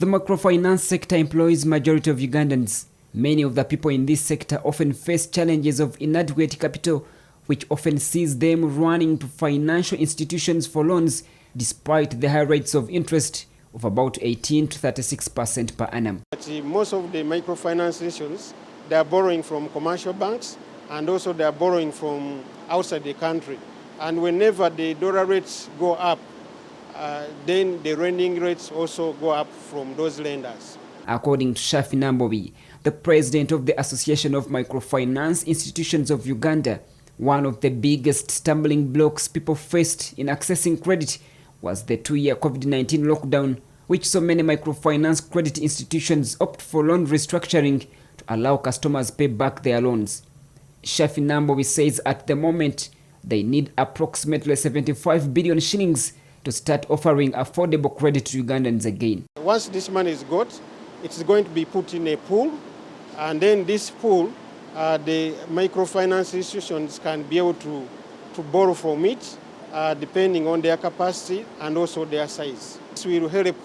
The microfinance sector employs majority of Ugandans. Many of the people in this sector often face challenges of inadequate capital, which often sees them running to financial institutions for loans despite the high rates of interest of about 18 to 36% per annum. Most of the microfinance institutions, they are borrowing from commercial banks and also they are borrowing from outside the country. And whenever the dollar rates go up, then the lending rates also go up from those lenders. According to Shafi Nambobi, the president of the Association of Microfinance Institutions of Uganda, one of the biggest stumbling blocks people faced in accessing credit was the 2-year COVID-19 lockdown, which so many microfinance credit institutions opt for loan restructuring to allow customers pay back their loans. Shafi Nambobi says at the moment they need approximately 75 billion shillings to start offering affordable credit to Ugandans again. Once this money is got, it's going to be put in a pool, and then this pool, the microfinance institutions can be able to borrow from it, depending on their capacity and also their size. This will help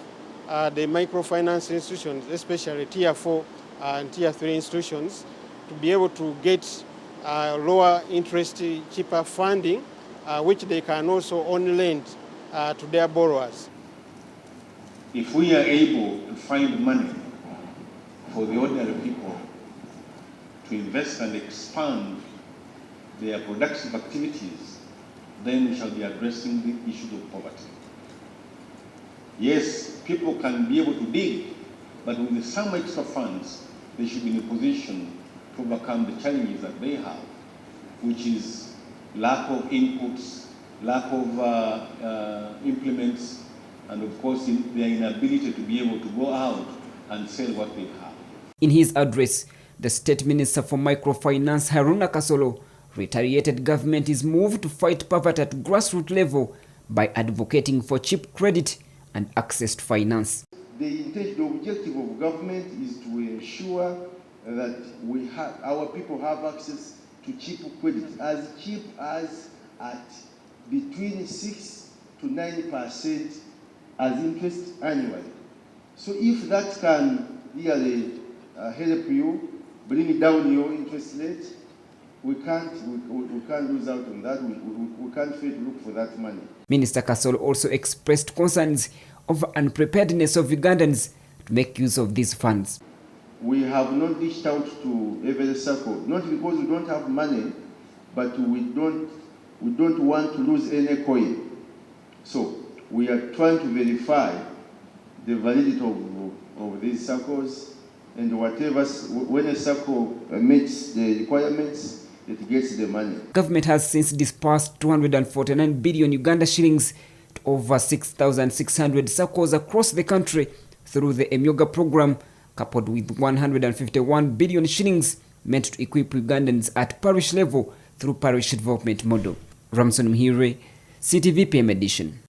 the microfinance institutions, especially Tier 4 and Tier 3 institutions, to be able to get lower interest, cheaper funding, which they can also only lend to their borrowers. If we are able to find money for the ordinary people to invest and expand their productive activities, then we shall be addressing the issue of poverty. Yes, people can be able to dig, but with some extra funds, they should be in a position to overcome the challenges that they have, which is lack of inputs, lack of implements, and of course their inability to be able to go out and sell what they have. In his address, the State Minister for Microfinance Haruna Kasolo reiterated government is moved to fight poverty at grassroots level by advocating for cheap credit and access to finance. The objective of government is to ensure that our people have access to cheap credit, as cheap as at between 6 to 9% as interest annually. So if that can really help you bring down your interest rate, we can't lose out on that. We can't fail to look for that money. Minister Kasolo also expressed concerns over unpreparedness of Ugandans to make use of these funds. We have not reached out to every circle, not because we don't have money, but we don't want to lose any coin. So we are trying to verify the validity of these circles, and when a circle meets the requirements, it gets the money. Government has since disbursed 249 billion Uganda shillings to over 6,600 circles across the country through the Emyoga program, coupled with 151 billion shillings meant to equip Ugandans at parish level through parish development model. Ramson Mhire, CTV PM edition.